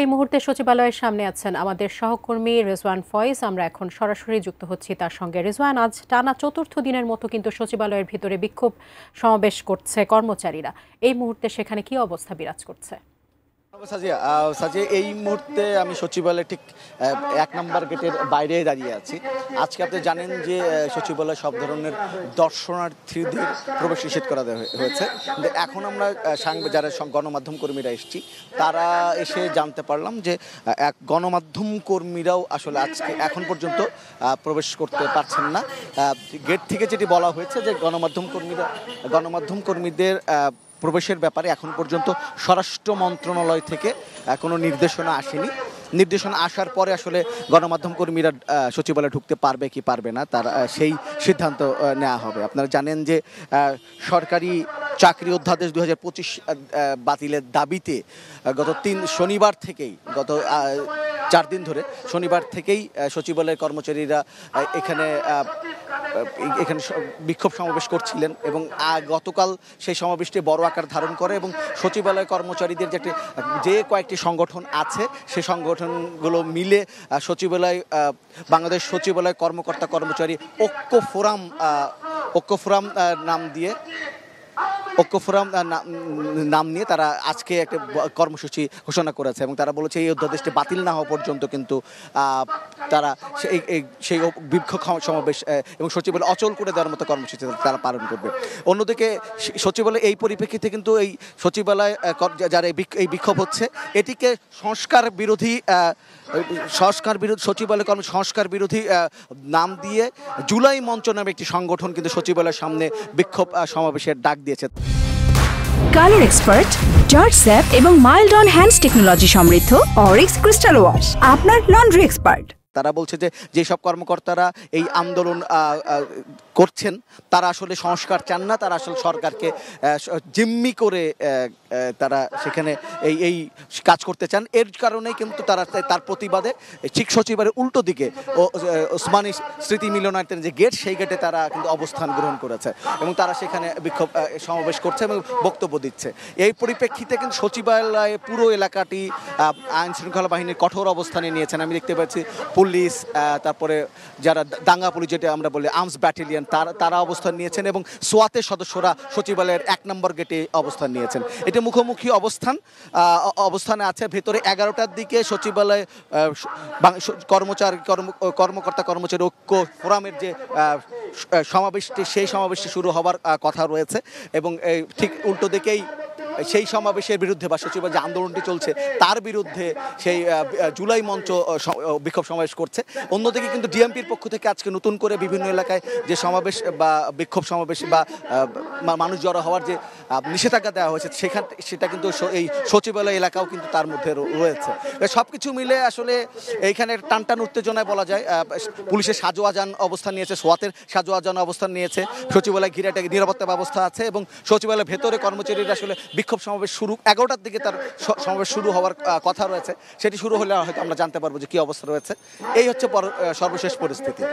এই মুহূর্তে সচিবালয়ের সামনে আছেন আমাদের সহকর্মী রেজওয়ান ফয়েজ। আমরা এখন সরাসরি যুক্ত হচ্ছি তার সঙ্গে। রেজওয়ান, আজ টানা চতুর্থ দিনের মতো কিন্তু সচিবালয়ের ভিতরে বিক্ষোভ সমাবেশ করছে কর্মচারীরা। এই মুহূর্তে সেখানে কি অবস্থা বিরাজ করছে? সাজিয়া, এই মুহূর্তে আমি সচিবালয়ে ঠিক ১ নম্বর গেটের বাইরে দাঁড়িয়ে আছি। আজকে আপনি জানেন যে সচিবালয়ে সব ধরনের দর্শনার্থীদের প্রবেশ নিষেধ করা হয়েছে। কিন্তু এখন আমরা যারা গণমাধ্যম কর্মীরা এসেছি, তারা এসে জানতে পারলাম যে গণমাধ্যম কর্মীরাও আসলে আজকে এখন পর্যন্ত প্রবেশ করতে পারছেন না। গেট থেকে যেটি বলা হয়েছে যে গণমাধ্যম কর্মীদের প্রবেশের ব্যাপারে এখন পর্যন্ত স্বরাষ্ট্র মন্ত্রণালয় থেকে কোনো নির্দেশনা আসেনি। নির্দেশনা আসার পরে আসলে গণমাধ্যম কর্মীরা সচিবালয়ে ঢুকতে পারবে কি পারবে না তার সেই সিদ্ধান্ত নেওয়া হবে। আপনারা জানেন যে সরকারি চাকরি অধ্যাদেশ ২০২৫ বাতিলের দাবিতে গত ৩ শনিবার থেকেই ৪ দিন ধরে শনিবার থেকেই সচিবালয়ের কর্মচারীরা এখানে বিক্ষোভ সমাবেশ করছিলেন এবং গতকাল সেই সমাবেশটি বড় আকার ধারণ করে এবং সচিবালয় কর্মচারীদের যে কয়েকটি সংগঠন আছে সেই সংগঠনগুলো মিলে বাংলাদেশ সচিবালয় কর্মকর্তা কর্মচারী ঐক্য ফোরাম নাম নিয়ে তারা আজকে একটা কর্মসূচি ঘোষণা করেছে এবং তারা বলেছে এই অধ্যাদেশটি বাতিল না হওয়া পর্যন্ত কিন্তু তারা সেই বিক্ষোভ সমাবেশ এবং সচিবালয় অচল করে দেওয়ার মতো কর্মসূচি তারা পালন করবে। অন্যদিকে সচিবালয় এই পরিপ্রেক্ষিতে কিন্তু এই সচিবালয় যারা এই বিক্ষোভ হচ্ছে এটিকে সংস্কার বিরোধী সচিবালয় সংস্কার বিরোধী নাম দিয়ে জুলাই মঞ্চ নামে একটি সংগঠন কিন্তু সচিবালয়ের সামনে বিক্ষোভ সমাবেশের ডাক দিয়েছে। কালার এক্সপার্ট, জর্জ স্যাপ এবং মাইল্ড অন হ্যান্ডস টেকনোলজি সমৃদ্ধ অরিক্স ক্রিস্টাল ওয়াশ আপনার লন্ড্রি এক্সপার্ট। তারা বলছে যে যেসব কর্মকর্তারা এই আন্দোলন করছেন তারা আসলে সংস্কার চান না, তারা আসলে সরকারকে জিম্মি করে তারা সেখানে এই কাজ করতে চান। এর কারণেই কিন্তু তারা তার প্রতিবাদে ঠিক সচিবালয়ের উল্টো দিকে ওসমানী স্মৃতি মিলনায়তনের যে গেট সেই গেটে তারা কিন্তু অবস্থান গ্রহণ করেছে এবং তারা সেখানে বিক্ষোভ সমাবেশ করছে এবং বক্তব্য দিচ্ছে। এই পরিপ্রেক্ষিতে কিন্তু সচিবালয়ে পুরো এলাকাটি আইন শৃঙ্খলা বাহিনীর কঠোর অবস্থানে নিয়েছেন। আমি দেখতে পাচ্ছি পুলিশ, তারপরে যারা দাঙ্গা পুলিশ যেটা আমরা বলি আর্মস ব্যাটালিয়ন, তারা অবস্থান নিয়েছেন এবং সোয়াতের সদস্যরা সচিবালয়ের ১ নম্বর গেটে অবস্থান নিয়েছেন। এটা মুখোমুখি অবস্থানে আছে। ভেতরে ১১টার দিকে সচিবালয় কর্মকর্তা কর্মচারী ঐক্য ফোরামের যে সমাবেশটি সেই সমাবেশটি শুরু হওয়ার কথা রয়েছে এবং ঠিক উল্টো দিকেই সেই সমাবেশের বিরুদ্ধে বা সচিবালয় যে আন্দোলনটি চলছে তার বিরুদ্ধে সেই জুলাই মঞ্চ বিক্ষোভ সমাবেশ করছে। অন্যদিকে কিন্তু ডিএমপির পক্ষ থেকে আজকে নতুন করে বিভিন্ন এলাকায় যে সমাবেশ বা বিক্ষোভ সমাবেশ বা মানুষ জড়ো হওয়ার যে নিষেধাজ্ঞা দেওয়া হয়েছে সেটা কিন্তু এই সচিবালয় এলাকাও কিন্তু তার মধ্যে রয়েছে। সব কিছু মিলে আসলে এইখানে টানটান উত্তেজনায় বলা যায়। পুলিশের সাজোয়াজান অবস্থান নিয়েছে, সোয়াতের সাজোয়াজান অবস্থান নিয়েছে, সচিবালয় ঘিরে একটা নিরাপত্তা ব্যবস্থা আছে এবং সচিবালয়ের ভেতরে কর্মচারীরা আসলে বিক্ষোভ সমাবেশ শুরু ১১টার দিকে তার সমাবেশ শুরু হওয়ার কথা রয়েছে। সেটি শুরু হলে হয়তো আমরা জানতে পারবো যে কী অবস্থা রয়েছে। এই হচ্ছে সর্বশেষ পরিস্থিতি।